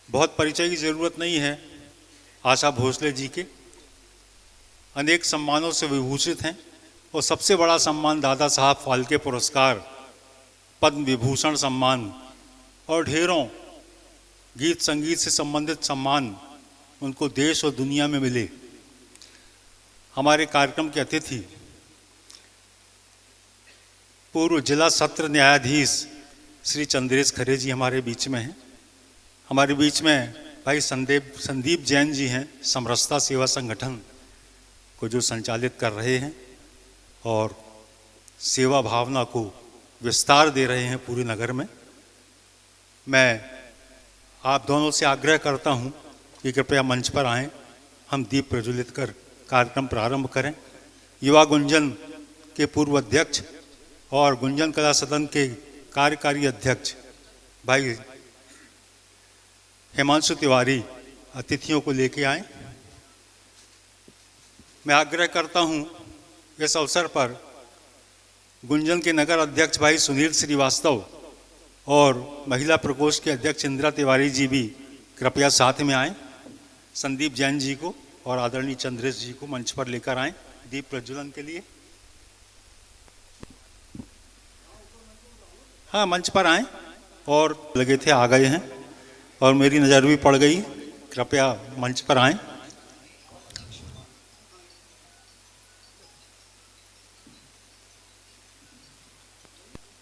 बहुत परिचय की ज़रूरत नहीं है। आशा भोसले जी के अनेक सम्मानों से विभूषित हैं और सबसे बड़ा सम्मान दादा साहब फाल्के पुरस्कार, पद्म विभूषण सम्मान और ढेरों गीत संगीत से संबंधित सम्मान उनको देश और दुनिया में मिले। हमारे कार्यक्रम के अतिथि पूर्व जिला सत्र न्यायाधीश श्री चंद्रेश खरे जी हमारे बीच में हैं। हमारे बीच में भाई संदीप जैन जी हैं, समरसता सेवा संगठन को जो संचालित कर रहे हैं और सेवा भावना को विस्तार दे रहे हैं पूरे नगर में। मैं आप दोनों से आग्रह करता हूं कि कृपया मंच पर आएं, हम दीप प्रज्वलित कर कार्यक्रम प्रारंभ करें। युवा गुंजन के पूर्व अध्यक्ष और गुंजन कला सदन के कार्यकारी अध्यक्ष भाई हिमांशु तिवारी अतिथियों को लेके आए। मैं आग्रह करता हूं इस अवसर पर गुंजन के नगर अध्यक्ष भाई सुनील श्रीवास्तव और महिला प्रकोष्ठ के अध्यक्ष इंदिरा तिवारी जी भी कृपया साथ में आएं। संदीप जैन जी को और आदरणीय चंद्रेश जी को मंच पर लेकर आएं दीप प्रज्वलन के लिए। हाँ, मंच पर आएं और लगे थे आ गए हैं और मेरी नज़र भी पड़ गई। कृपया मंच पर आएं।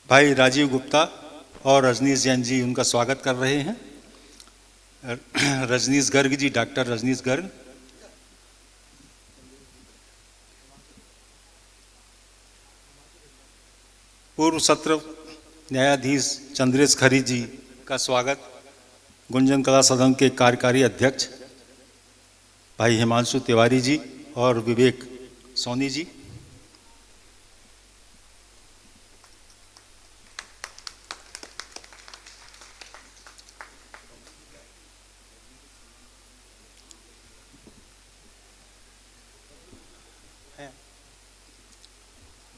भाई राजीव गुप्ता और रजनीश जैन जी उनका स्वागत कर रहे हैं। रजनीश गर्ग जी, डॉक्टर रजनीश गर्ग। पूर्व सत्र न्यायाधीश चंद्रेश खरे जी का स्वागत। गुंजन कला सदन के कार्यकारी अध्यक्ष भाई हिमांशु तिवारी जी और विवेक सोनी जी।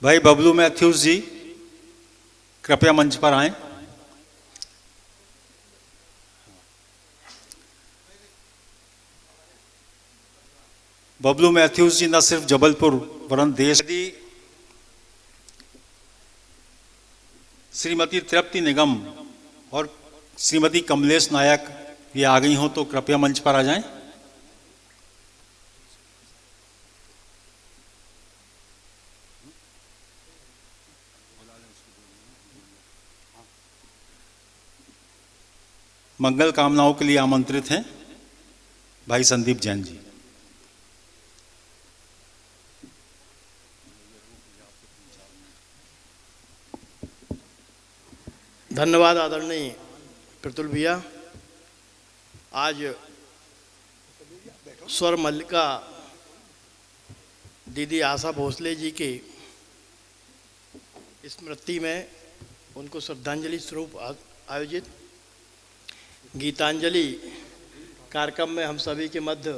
भाई बबलू मैथ्यूज जी कृपया मंच पर आएं। बबलू मैथ्यूज जी न सिर्फ जबलपुर वरन देश की श्रीमती तृप्ति निगम और श्रीमती कमलेश नायक ये आ गई हों तो कृपया मंच पर आ जाएं। मंगल कामनाओं के लिए आमंत्रित हैं भाई संदीप जैन जी। धन्यवाद आदरणीय प्रतुल भैया। आज स्वर मल्लिका दीदी आशा भोसले जी के स्मृति में उनको श्रद्धांजलि स्वरूप आयोजित गीतांजलि कार्यक्रम में हम सभी के मध्य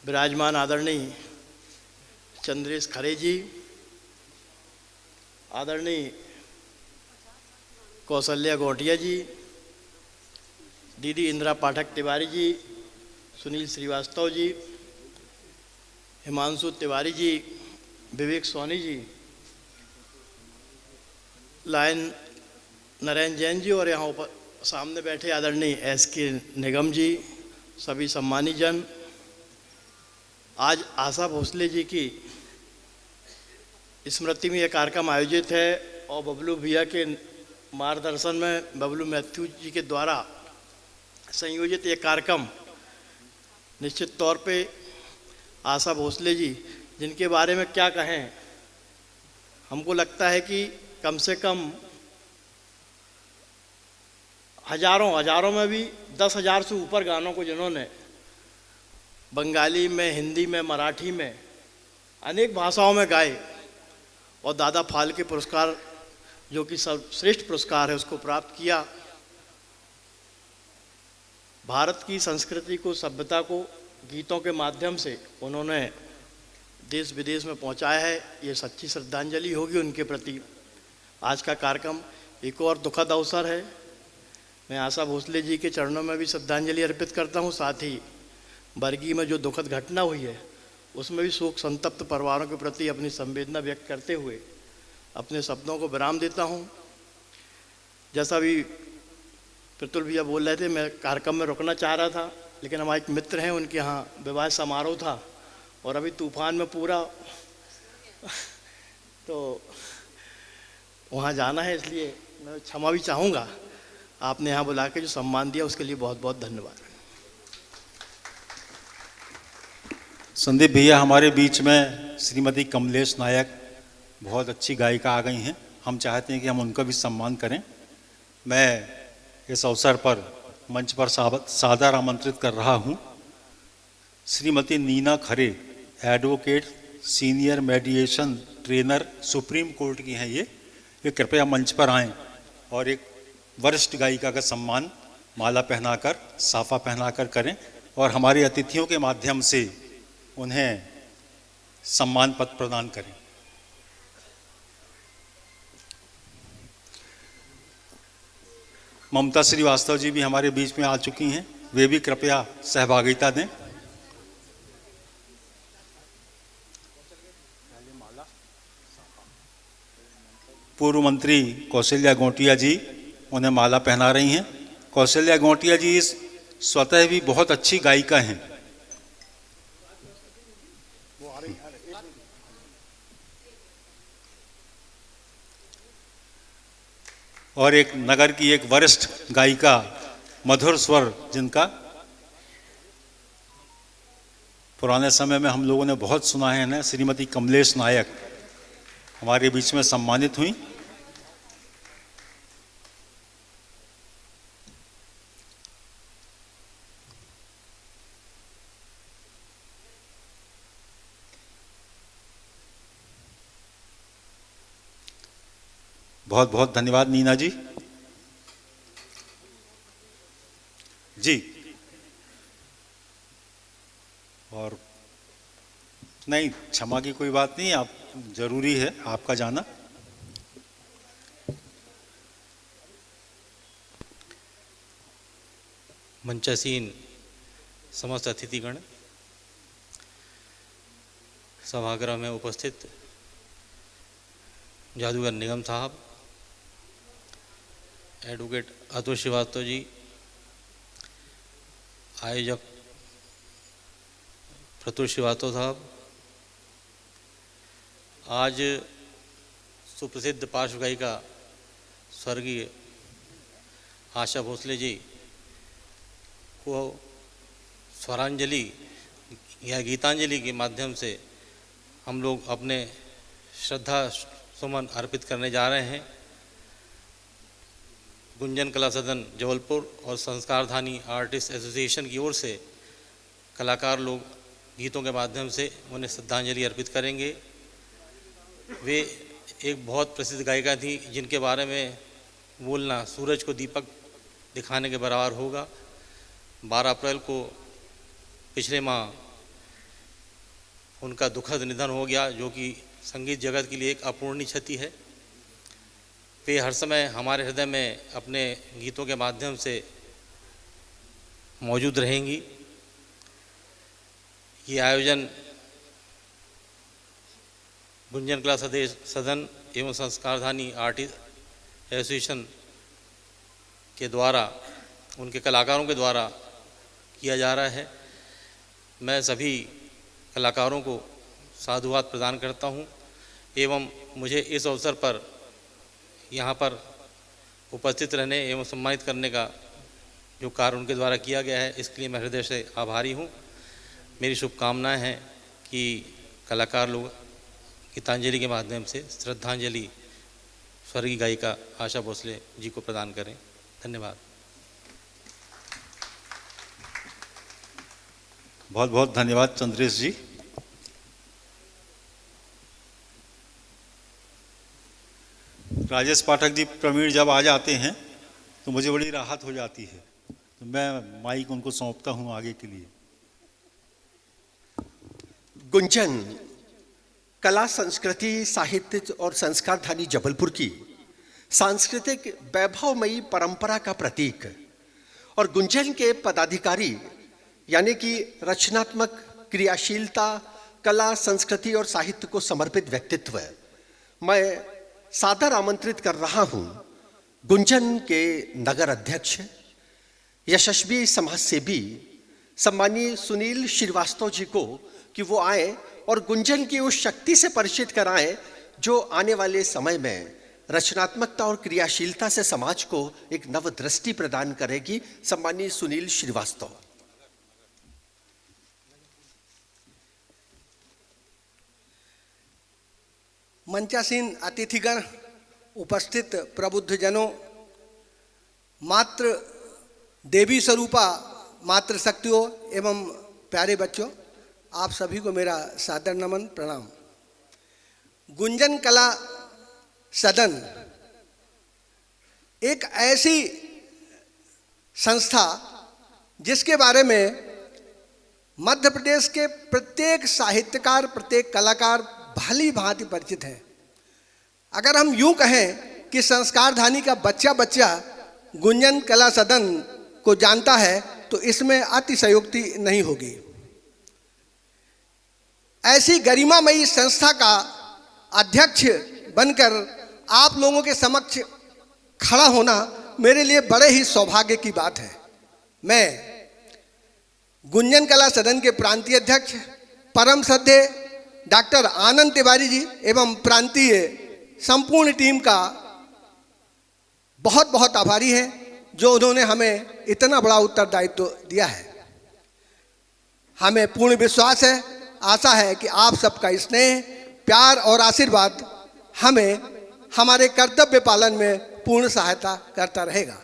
विराजमान आदरणीय चंद्रेश खरे जी, आदरणीय कौशल्या गोटिया जी, दीदी इंदिरा पाठक तिवारी जी, सुनील श्रीवास्तव जी, हिमांशु तिवारी जी, विवेक सोनी जी, लायन नरेंद्र जैन जी और यहाँ ऊपर सामने बैठे आदरणीय SK निगम जी, सभी सम्मानी जन। आज आशा भोसले जी की स्मृति में यह कार्यक्रम आयोजित है और बबलू भैया के मार्गदर्शन में बबलू मैथ्यू जी के द्वारा संयोजित ये कार्यक्रम निश्चित तौर पे आशा भोसले जी जिनके बारे में क्या कहें, हमको लगता है कि कम से कम हजारों में भी 10,000 से ऊपर गानों को जिन्होंने बंगाली में, हिंदी में, मराठी में, अनेक भाषाओं में गाए और दादा फाल्के पुरस्कार जो कि सर्वश्रेष्ठ पुरस्कार है उसको प्राप्त किया। भारत की संस्कृति को, सभ्यता को गीतों के माध्यम से उन्होंने देश विदेश में पहुंचाया है। ये सच्ची श्रद्धांजलि होगी उनके प्रति। आज का कार्यक्रम एक और दुखद अवसर है। मैं आशा भोसले जी के चरणों में भी श्रद्धांजलि अर्पित करता हूँ। साथ ही बरगी में जो दुखद घटना हुई है उसमें भी शोक संतप्त परिवारों के प्रति अपनी संवेदना व्यक्त करते हुए अपने शब्दों को विराम देता हूँ। जैसा भी प्रतुल भैया बोल रहे थे, मैं कार्यक्रम में रुकना चाह रहा था, लेकिन हमारे एक मित्र हैं, उनके यहाँ विवाह समारोह था और अभी तूफान में पूरा तो वहाँ जाना है, इसलिए मैं क्षमा भी चाहूँगा। आपने यहाँ बुला के जो सम्मान दिया उसके लिए बहुत बहुत धन्यवाद। संदीप भैया हमारे बीच में श्रीमती कमलेश नायक बहुत अच्छी गायिका आ गई हैं। हम चाहते हैं कि हम उनका भी सम्मान करें। मैं इस अवसर पर मंच पर सादर आमंत्रित कर रहा हूं Shrimati Neena Khare, advocate, senior mediation trainer, Supreme Court की हैं ये कृपया मंच पर आएं और एक वरिष्ठ गायिका का सम्मान माला पहनाकर, साफा पहनाकर करें और हमारे अतिथियों के माध्यम से उन्हें सम्मान पत्र प्रदान करें। ममता श्रीवास्तव जी भी हमारे बीच में आ चुकी हैं, वे भी कृपया सहभागिता दें। पूर्व मंत्री कौशल्या गोटिया जी उन्हें माला पहना रही हैं। कौशल्या गोटिया जी स्वतः भी बहुत अच्छी गायिका हैं। और एक नगर की एक वरिष्ठ गायिका, मधुर स्वर जिनका पुराने समय में हम लोगों ने बहुत सुना है ना, श्रीमती कमलेश नायक हमारे बीच में सम्मानित हुई। बहुत बहुत धन्यवाद नीना जी। जी और नहीं, क्षमा की कोई बात नहीं, आप जरूरी है आपका जाना। मंचासीन समस्त अतिथिगण, सभागृह में उपस्थित जादूगर निगम साहब, एडवोकेट अतुल श्रीवास्तव जी, आयोजक प्रतुल श्रीवास्तव साहब, आज सुप्रसिद्ध पार्श्व गायिका स्वर्गीय आशा भोसले जी को स्वरांजलि या गीतांजलि के माध्यम से हम लोग अपने श्रद्धा सुमन अर्पित करने जा रहे हैं। गुंजन कला सदन जबलपुर और संस्कारधानी आर्टिस्ट एसोसिएशन की ओर से कलाकार लोग गीतों के माध्यम से उन्हें श्रद्धांजलि अर्पित करेंगे। वे एक बहुत प्रसिद्ध गायिका थी जिनके बारे में बोलना सूरज को दीपक दिखाने के बराबर होगा। 12 अप्रैल को पिछले माह उनका दुखद निधन हो गया, जो कि संगीत जगत के लिए एक अपूर्णीय क्षति है। वे हर समय हमारे हृदय में अपने गीतों के माध्यम से मौजूद रहेंगी। ये आयोजन गुंजन कला सदन एवं संस्कारधानी आर्टिस्ट एसोसिएशन के द्वारा, उनके कलाकारों के द्वारा किया जा रहा है। मैं सभी कलाकारों को साधुवाद प्रदान करता हूं एवं मुझे इस अवसर पर यहाँ पर उपस्थित रहने एवं सम्मानित करने का जो कार्य उनके द्वारा किया गया है, इसके लिए मैं हृदय से आभारी हूँ। मेरी शुभकामनाएं हैं कि कलाकार लोग गीतांजलि के माध्यम से श्रद्धांजलि स्वर्गीय गायिका आशा भोसले जी को प्रदान करें। धन्यवाद। बहुत बहुत धन्यवाद चंद्रेश जी। राजेश पाठक जी प्रवीण जब आ जाते हैं तो मुझे बड़ी राहत हो जाती है, तो मैं माइक उनको सौंपता हूं आगे के लिए। गुंजन कला, संस्कृति, साहित्य और संस्कारधानी जबलपुर की सांस्कृतिक वैभवमयी परंपरा का प्रतीक और गुंजन के पदाधिकारी यानी कि रचनात्मक, क्रियाशीलता, कला, संस्कृति और साहित्य को समर्पित व्यक्तित्व, मैं सादर आमंत्रित कर रहा हूं गुंजन के नगर अध्यक्ष, यशस्वी समाजसेवी सम्मानीय सुनील श्रीवास्तव जी को कि वो आए और गुंजन की उस शक्ति से परिचित कराएं जो आने वाले समय में रचनात्मकता और क्रियाशीलता से समाज को एक नव दृष्टि प्रदान करेगी। सम्मानीय सुनील श्रीवास्तव। मंचासीन अतिथिगण, उपस्थित प्रबुद्धजनों, मात्र देवी स्वरूपा मातृशक्तियों एवं प्यारे बच्चों, आप सभी को मेरा सादर नमन, प्रणाम। गुंजन कला सदन एक ऐसी संस्था जिसके बारे में मध्य प्रदेश के प्रत्येक साहित्यकार, प्रत्येक कलाकार भली भांति परिचित है। अगर हम यूं कहें कि संस्कारधानी का बच्चा बच्चा गुंजन कला सदन को जानता है तो इसमें अतिशयोक्ति नहीं होगी। ऐसी गरिमामयी संस्था का अध्यक्ष बनकर आप लोगों के समक्ष खड़ा होना मेरे लिए बड़े ही सौभाग्य की बात है। मैं गुंजन कला सदन के प्रांतीय अध्यक्ष परम श्रद्धेय डॉक्टर आनंद तिवारी जी एवं प्रांतीय संपूर्ण टीम का बहुत बहुत आभारी है जो उन्होंने हमें इतना बड़ा उत्तरदायित्व दिया है। हमें पूर्ण विश्वास है, आशा है कि आप सबका स्नेह, प्यार और आशीर्वाद हमें हमारे कर्तव्य पालन में पूर्ण सहायता करता रहेगा।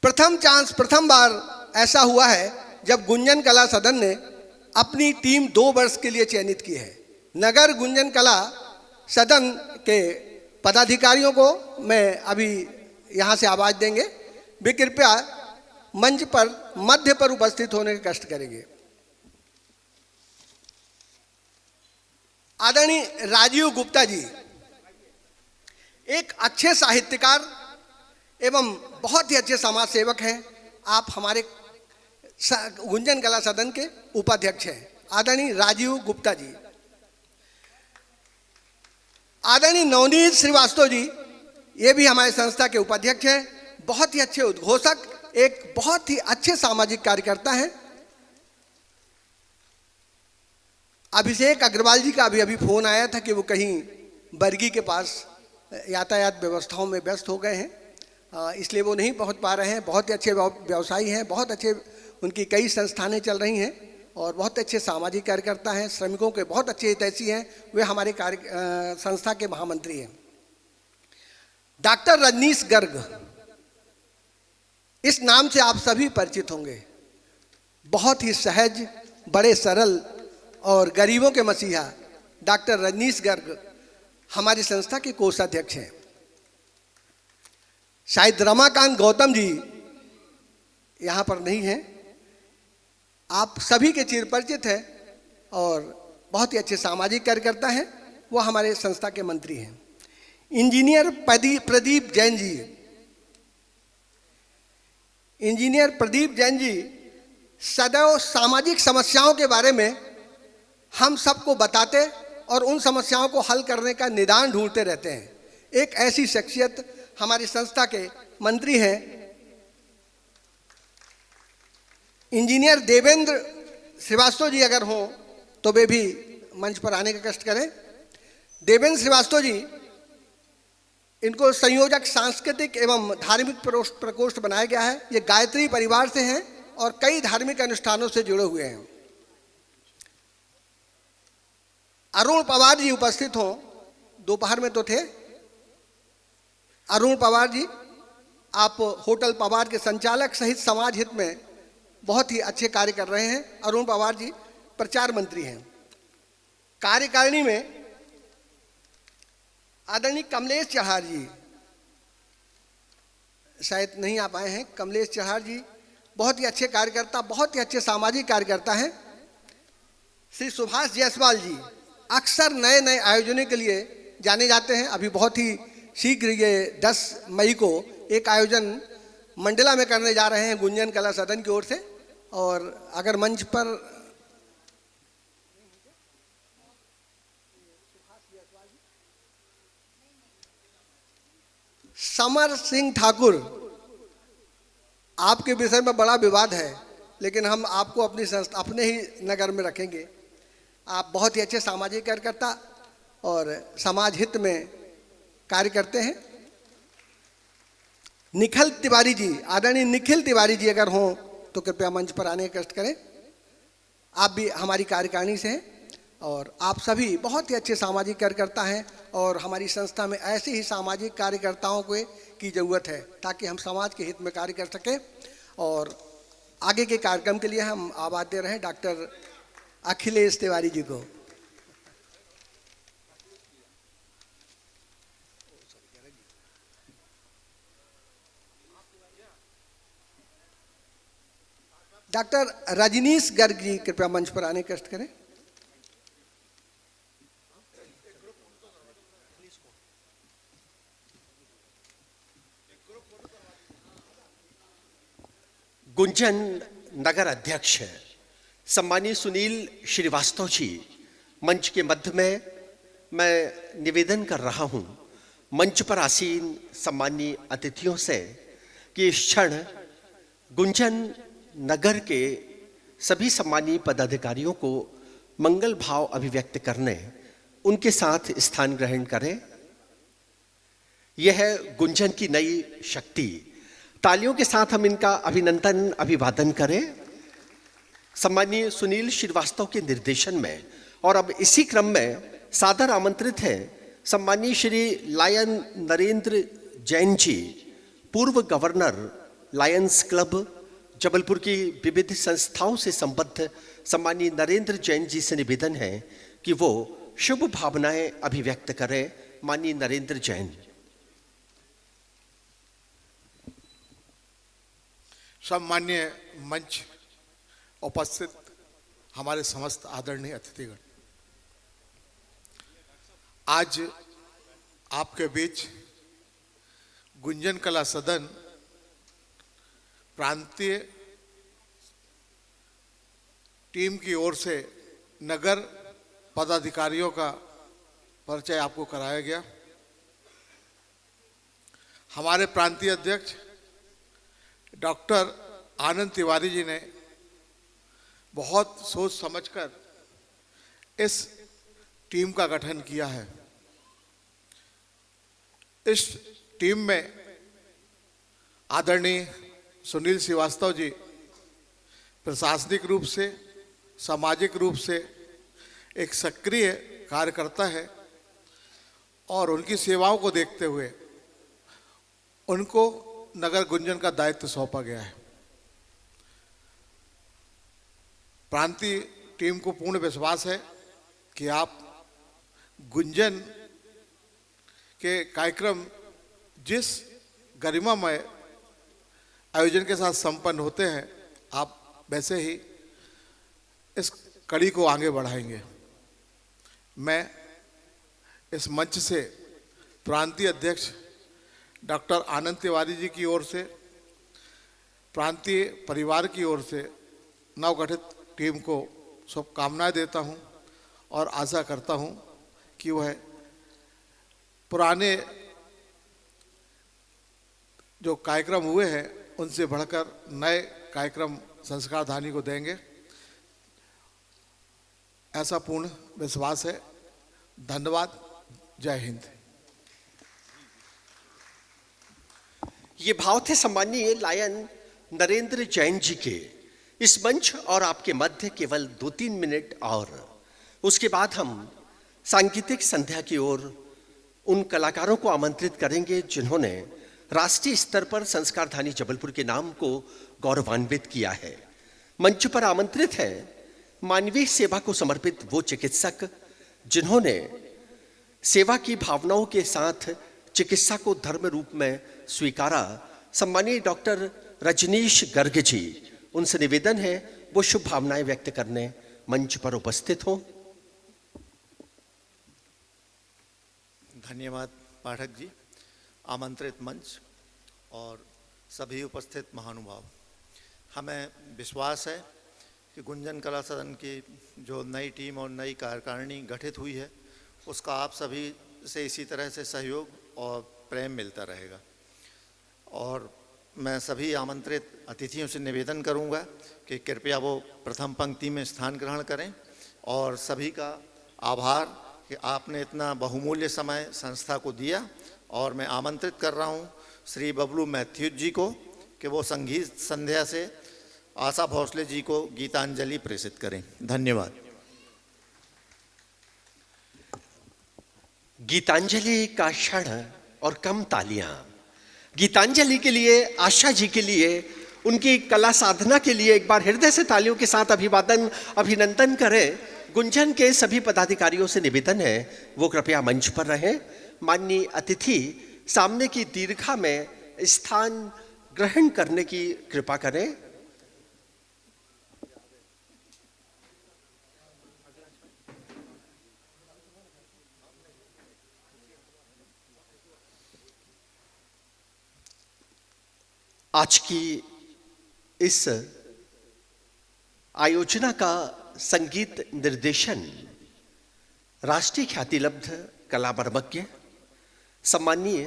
प्रथम बार ऐसा हुआ है जब गुंजन कला सदन ने अपनी टीम 2 वर्ष के लिए चयनित की है। नगर गुंजन कला सदन के पदाधिकारियों को मैं अभी यहाँ से आवाज देंगे, वे कृपया मंच पर मध्य पर उपस्थित होने का कष्ट करेंगे। आदरणीय राजीव गुप्ता जी एक अच्छे साहित्यकार एवं बहुत ही अच्छे समाज सेवक हैं। आप हमारे गुंजन कला सदन के उपाध्यक्ष हैं, आदरणीय राजीव गुप्ता जी। आदरणीय नवनीत श्रीवास्तव जी, ये भी हमारे संस्था के उपाध्यक्ष हैं, बहुत ही अच्छे उद्घोषक, एक बहुत ही अच्छे सामाजिक कार्यकर्ता हैं। अभिषेक अग्रवाल जी का अभी फोन आया था कि वो कहीं बरगी के पास यातायात व्यवस्थाओं में व्यस्त हो गए हैं, इसलिए वो नहीं पहुंच पा रहे हैं। बहुत ही अच्छे व्यवसायी हैं, बहुत अच्छे उनकी कई संस्थानें चल रही हैं और बहुत अच्छे सामाजिक कार्यकर्ता हैं, श्रमिकों के बहुत अच्छे हितैषी हैं। वे हमारे संस्था के महामंत्री हैं। डॉक्टर रजनीश गर्ग, इस नाम से आप सभी परिचित होंगे। बहुत ही सहज, बड़े सरल और गरीबों के मसीहा डॉक्टर रजनीश गर्ग हमारी संस्था के कोषाध्यक्ष हैं। शायद रमाकांत गौतम जी यहाँ पर नहीं हैं, आप सभी के चिर परिचित हैं और बहुत ही अच्छे सामाजिक कार्यकर्ता हैं, वो हमारे संस्था के मंत्री हैं। इंजीनियर प्रदीप जैन जी, इंजीनियर प्रदीप जैन जी सदैव सामाजिक समस्याओं के बारे में हम सबको बताते और उन समस्याओं को हल करने का निदान ढूंढते रहते हैं। एक ऐसी शख्सियत हमारी संस्था के मंत्री हैं। इंजीनियर देवेंद्र श्रीवास्तव जी अगर हों तो वे भी मंच पर आने का कष्ट करें। देवेंद्र श्रीवास्तव जी, इनको संयोजक सांस्कृतिक एवं धार्मिक प्रकोष्ठ बनाया गया है। ये गायत्री परिवार से हैं और कई धार्मिक अनुष्ठानों से जुड़े हुए हैं। अरुण पवार जी उपस्थित हों, दोपहर में तो थे। अरुण पवार जी, आप होटल पवार के संचालक सहित समाज हित में बहुत ही अच्छे कार्य कर रहे हैं। अरुण पवार जी प्रचार मंत्री हैं। कार्यकारिणी में आदरणीय कमलेश चढ़ार जी शायद नहीं आ पाए हैं। कमलेश चढ़ार जी बहुत ही अच्छे कार्यकर्ता, बहुत ही अच्छे सामाजिक कार्यकर्ता हैं। श्री सुभाष जायसवाल जी अक्सर नए नए आयोजनों के लिए जाने जाते हैं। अभी बहुत ही शीघ्र ये 10 मई को एक आयोजन मंडला में करने जा रहे हैं गुंजन कला सदन की ओर से। और अगर मंच पर समर सिंह ठाकुर, आपके विषय में बड़ा विवाद है, लेकिन हम आपको अपनी संस्था अपने ही नगर में रखेंगे। आप बहुत ही अच्छे सामाजिक कार्यकर्ता और समाज हित में कार्य करते हैं। निखिल तिवारी जी, आदरणीय निखिल तिवारी जी अगर हों तो कृपया मंच पर आने का कष्ट करें। आप भी हमारी कार्यकारिणी से हैं और आप सभी बहुत ही अच्छे सामाजिक कार्यकर्ता हैं और हमारी संस्था में ऐसे ही सामाजिक कार्यकर्ताओं की ज़रूरत है ताकि हम समाज के हित में कार्य कर सकें। और आगे के कार्यक्रम के लिए हम आवाज़ दे रहे हैं डॉक्टर अखिलेश तिवारी जी को। डॉक्टर रजनीश गर्ग जी कृपया मंच पर आने का कष्ट करें। गुंजन नगर अध्यक्ष सम्मानीय सुनील श्रीवास्तव जी, मंच के मध्य में मैं निवेदन कर रहा हूं मंच पर आसीन सम्मानीय अतिथियों से कि इस क्षण गुंजन नगर के सभी सम्मानीय पदाधिकारियों को मंगल भाव अभिव्यक्त करने उनके साथ स्थान ग्रहण करें। यह है गुंजन की नई शक्ति। तालियों के साथ हम इनका अभिनंदन अभिवादन करें सम्मानीय सुनील श्रीवास्तव के निर्देशन में। और अब इसी क्रम में सादर आमंत्रित हैं सम्मानीय श्री लायन नरेंद्र जैन जी, पूर्व गवर्नर लायंस क्लब जबलपुर की विविध संस्थाओं से संबद्ध। सम्मानीय नरेंद्र जैन जी से निवेदन है कि वो शुभ भावनाएं अभिव्यक्त करें। माननीय नरेंद्र जैन। सम्मान्य मंच उपस्थित हमारे समस्त आदरणीय अतिथिगण, आज आपके बीच गुंजन कला सदन प्रांतीय टीम की ओर से नगर पदाधिकारियों का परिचय आपको कराया गया। हमारे प्रांतीय अध्यक्ष डॉक्टर आनंद तिवारी जी ने बहुत सोच समझकर इस टीम का गठन किया है। इस टीम में आदरणीय सुनील श्रीवास्तव जी प्रशासनिक रूप से, सामाजिक रूप से एक सक्रिय कार्यकर्ता है और उनकी सेवाओं को देखते हुए उनको नगर गुंजन का दायित्व सौंपा गया है। प्रांतीय टीम को पूर्ण विश्वास है कि आप गुंजन के कार्यक्रम जिस गरिमामय आयोजन के साथ संपन्न होते हैं, आप वैसे ही इस कड़ी को आगे बढ़ाएंगे। मैं इस मंच से प्रांतीय अध्यक्ष डॉक्टर आनंद तिवारी जी की ओर से, प्रांतीय परिवार की ओर से नवगठित टीम को शुभकामनाएं देता हूं और आशा करता हूं कि वह पुराने जो कार्यक्रम हुए हैं उनसे बढ़कर नए कार्यक्रम संस्कारधानी को देंगे, ऐसा पूर्ण विश्वास है। धन्यवाद। जय हिंद। ये भाव थे सम्मानीय लायन नरेंद्र जैन जी के। इस मंच और आपके मध्य केवल 2-3 मिनट और उसके बाद हम सांगीतिक संध्या की ओर उन कलाकारों को आमंत्रित करेंगे जिन्होंने राष्ट्रीय स्तर पर संस्कारधानी जबलपुर के नाम को गौरवान्वित किया है। मंच पर आमंत्रित है मानवीय सेवा को समर्पित वो चिकित्सक जिन्होंने सेवा की भावनाओं के साथ चिकित्सा को धर्म रूप में स्वीकारा। सम्मानीय डॉक्टर रजनीश गर्ग जी, उनसे निवेदन है वो शुभ भावनाएं व्यक्त करने मंच पर उपस्थित हों। धन्यवाद पाठक जी। आमंत्रित मंच और सभी उपस्थित महानुभाव, हमें विश्वास है कि गुंजन कला सदन की जो नई टीम और नई कार्यकारिणी गठित हुई है उसका आप सभी से इसी तरह से सहयोग और प्रेम मिलता रहेगा। और मैं सभी आमंत्रित अतिथियों से निवेदन करूंगा कि कृपया वो प्रथम पंक्ति में स्थान ग्रहण करें और सभी का आभार कि आपने इतना बहुमूल्य समय संस्था को दिया। और मैं आमंत्रित कर रहा हूं श्री बबलू मैथ्यूज जी को कि वो संगीत संध्या से आशा भोसले जी को गीतांजलि प्रेषित करें। धन्यवाद। गीतांजलि का क्षण और कम तालियां। गीतांजलि के लिए, आशा जी के लिए, उनकी कला साधना के लिए एक बार हृदय से तालियों के साथ अभिवादन, अभिनंदन करें। गुंजन के सभी पदाधिकारियों से निवेदन है वो कृपया मंच पर रहें। माननीय अतिथि सामने की दीर्घा में स्थान ग्रहण करने की कृपा करें। आज की इस आयोजना का संगीत निर्देशन राष्ट्रीय ख्यातिलब्ध कला मर्मज्ञ सम्मानीय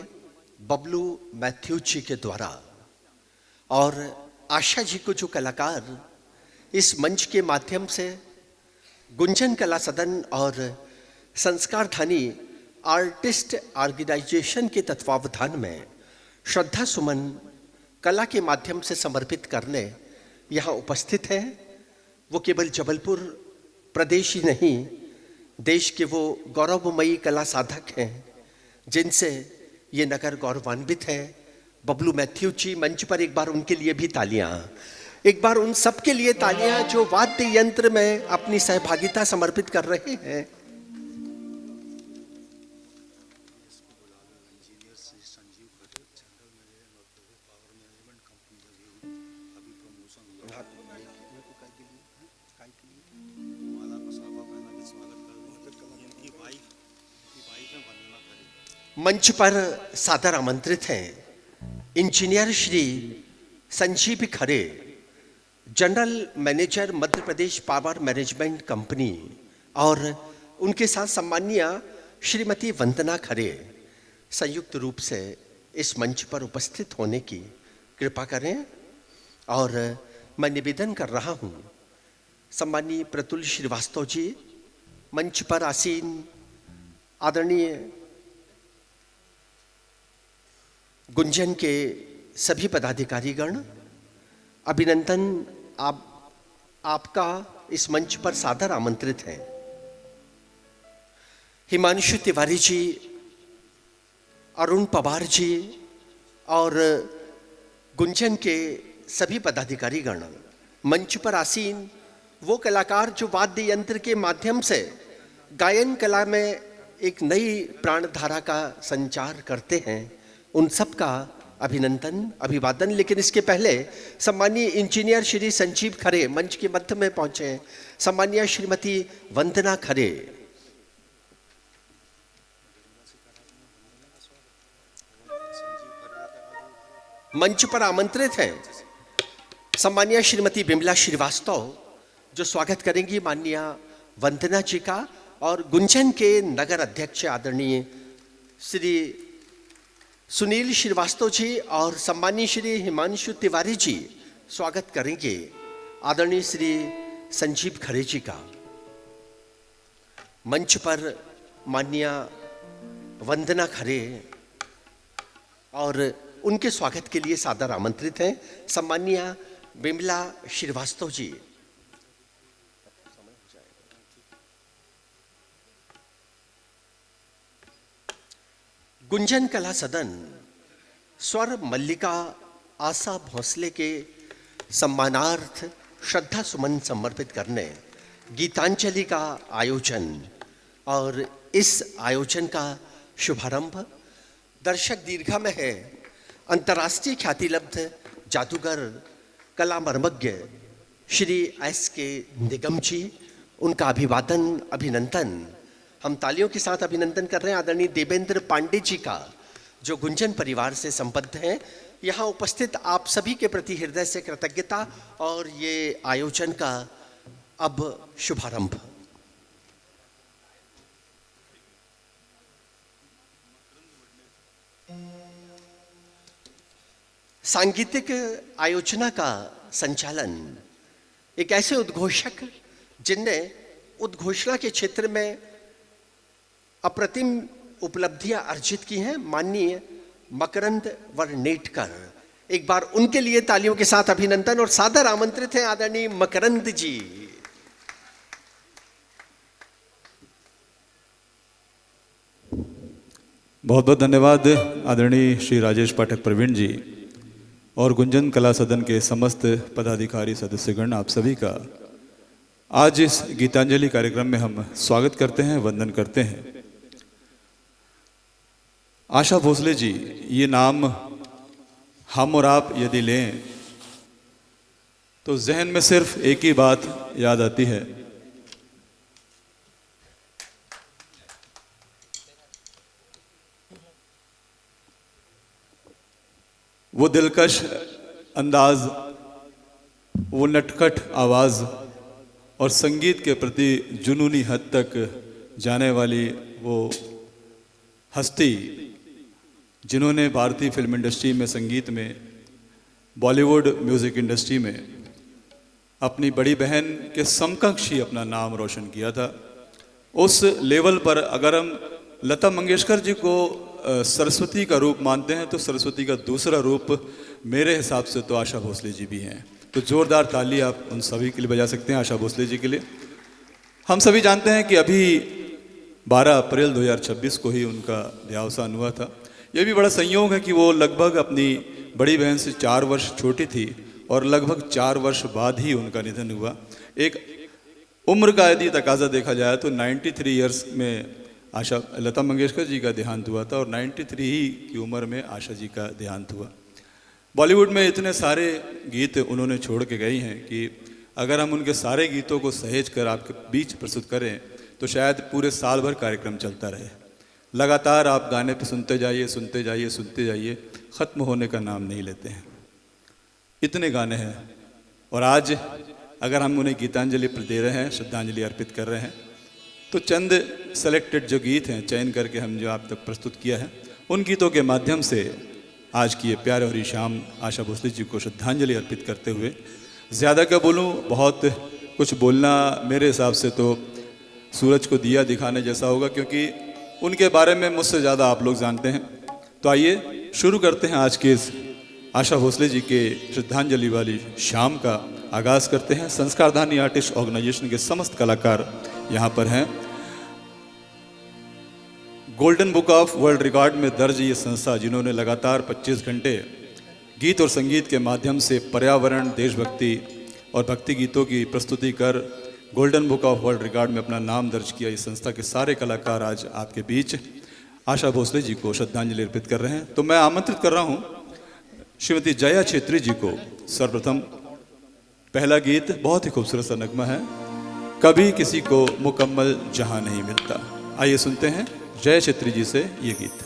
बबलू मैथ्यूज जी के द्वारा और आशा जी को जो कलाकार इस मंच के माध्यम से गुंजन कला सदन और संस्कारधानी आर्टिस्ट ऑर्गेनाइजेशन के तत्वावधान में श्रद्धा सुमन कला के माध्यम से समर्पित करने यहाँ उपस्थित हैं। वो केवल जबलपुर प्रदेश ही नहीं, देश के वो गौरवमयी कला साधक हैं जिनसे ये नगर गौरवान्वित है। बबलू मैथ्यूज जी, मंच पर एक बार उनके लिए भी तालियां, एक बार उन सब के लिए तालियां जो वाद्य यंत्र में अपनी सहभागिता समर्पित कर रहे हैं। मंच पर सादर आमंत्रित हैं इंजीनियर श्री संजीव खरे, general manager Madhya Pradesh power management company, और उनके साथ सम्मानीय श्रीमती वंदना खरे संयुक्त रूप से इस मंच पर उपस्थित होने की कृपा करें। और मैं निवेदन कर रहा हूं सम्मानीय प्रतुल श्रीवास्तव जी, मंच पर आसीन आदरणीय गुंजन के सभी पदाधिकारीगण, अभिनंदन, आपका इस मंच पर सादर आमंत्रित है। हिमांशु तिवारी जी, अरुण पवार जी और गुंजन के सभी पदाधिकारीगण, मंच पर आसीन वो कलाकार जो वाद्य यंत्र के माध्यम से गायन कला में एक नई प्राणधारा का संचार करते हैं, उन सब का अभिनंदन, अभिवादन। लेकिन इसके पहले सम्मानीय इंजीनियर श्री संजीव खरे मंच के मध्य में पहुंचे। सम्मानीय श्रीमती वंदना खरे, मंच पर आमंत्रित हैं। सम्मानीय श्रीमती बिमला श्रीवास्तव जो स्वागत करेंगी माननीय वंदना जी का, और गुंजन के नगर अध्यक्ष आदरणीय श्री सुनील श्रीवास्तव जी और सम्मानीय श्री हिमांशु तिवारी जी स्वागत करेंगे आदरणीय श्री संजीव खरे जी का। मंच पर माननीय वंदना खरे और उनके स्वागत के लिए सादर आमंत्रित हैं सम्मानीय बिमला श्रीवास्तव जी। गुंजन कला सदन स्वर मल्लिका आशा भोसले के सम्मानार्थ श्रद्धा सुमन समर्पित करने गीतांजलि का आयोजन, और इस आयोजन का शुभारंभ दर्शक दीर्घा में है अंतर्राष्ट्रीय ख्यातिलब्ध जादूगर कला मर्मज्ञ श्री S.K. निगम जी। उनका अभिवादन, अभिनंदन हम तालियों के साथ अभिनंदन कर रहे हैं आदरणीय देवेंद्र पांडे जी का, जो गुंजन परिवार से संबद्ध हैं। यहाँ उपस्थित आप सभी के प्रति हृदय से कृतज्ञता और ये आयोजन का अब शुभारंभ। सांगीतिक आयोजना का संचालन एक ऐसे उद्घोषक जिनने उद्घोषणा के क्षेत्र में अप्रतिम उपलब्धियां अर्जित की हैं, माननीय मकरंद वर्णेटकर। एक बार उनके लिए तालियों के साथ अभिनंदन और सादर आमंत्रित हैं आदरणीय मकरंद जी। बहुत बहुत धन्यवाद आदरणीय श्री राजेश पाठक प्रवीण जी और गुंजन कला सदन के समस्त पदाधिकारी सदस्यगण, आप सभी का आज इस गीतांजलि कार्यक्रम में हम स्वागत करते हैं, वंदन करते हैं। आशा भोसले जी, ये नाम हम और आप यदि लें तो जहन में सिर्फ एक ही बात याद आती है, वो दिलकश अंदाज, वो नटखट आवाज़ और संगीत के प्रति जुनूनी हद तक जाने वाली वो हस्ती जिन्होंने भारतीय फिल्म इंडस्ट्री में, संगीत में, बॉलीवुड म्यूज़िक इंडस्ट्री में अपनी बड़ी बहन के समकक्ष ही अपना नाम रोशन किया था। उस लेवल पर अगर हम लता मंगेशकर जी को सरस्वती का रूप मानते हैं तो सरस्वती का दूसरा रूप मेरे हिसाब से तो आशा भोसले जी भी हैं। तो जोरदार ताली आप उन सभी के लिए बजा सकते हैं, आशा भोसले जी के लिए। हम सभी जानते हैं कि अभी 12 अप्रैल 2026 को ही उनका देहावसान हुआ था। यह भी बड़ा संयोग है कि वो लगभग अपनी बड़ी बहन से 4 वर्ष छोटी थी और लगभग 4 वर्ष बाद ही उनका निधन हुआ। एक उम्र का यदि तकाजा देखा जाए तो 93 ईयर्स में लता मंगेशकर जी का देहांत हुआ था और 93 ही की उम्र में आशा जी का देहांत हुआ। बॉलीवुड में इतने सारे गीत उन्होंने छोड़ के गई हैं कि अगर हम उनके सारे गीतों को सहेज कर आपके बीच प्रस्तुत करें तो शायद पूरे साल भर कार्यक्रम चलता रहे। लगातार आप गाने पे सुनते जाइए, सुनते जाइए, सुनते जाइए, ख़त्म होने का नाम नहीं लेते हैं। इतने गाने हैं और आज अगर हम उन्हें गीतांजलि दे रहे हैं, श्रद्धांजलि अर्पित कर रहे हैं, तो चंद सेलेक्टेड जो गीत हैं चयन करके हम जो आप तक प्रस्तुत किया है, उन गीतों के माध्यम से आज की ये प्यारे और शाम आशा भोसले जी को श्रद्धांजलि अर्पित करते हुए, ज़्यादा क्या बोलूँ, बहुत कुछ बोलना मेरे हिसाब से तो सूरज को दिया दिखाने जैसा होगा, क्योंकि उनके बारे में मुझसे ज़्यादा आप लोग जानते हैं। तो आइए शुरू करते हैं आज के इस आशा भोसले जी के श्रद्धांजलि वाली शाम का आगाज़ करते हैं। संस्कारधानी आर्टिस्ट ऑर्गेनाइजेशन के समस्त कलाकार यहाँ पर हैं। Golden book of world record में दर्ज ये संस्था, जिन्होंने लगातार 25 घंटे गीत और संगीत के माध्यम से पर्यावरण, देशभक्ति और भक्ति गीतों की प्रस्तुति कर golden book of world record में अपना नाम दर्ज किया, इस संस्था के सारे कलाकार आज आपके बीच आशा भोसले जी को श्रद्धांजलि अर्पित कर रहे हैं। तो मैं आमंत्रित कर रहा हूँ श्रीमती जया छेत्री जी को। सर्वप्रथम पहला गीत बहुत ही खूबसूरत सा नगमा है, कभी किसी को मुकम्मल जहां नहीं मिलता। आइए सुनते हैं जया छेत्री जी से ये गीत।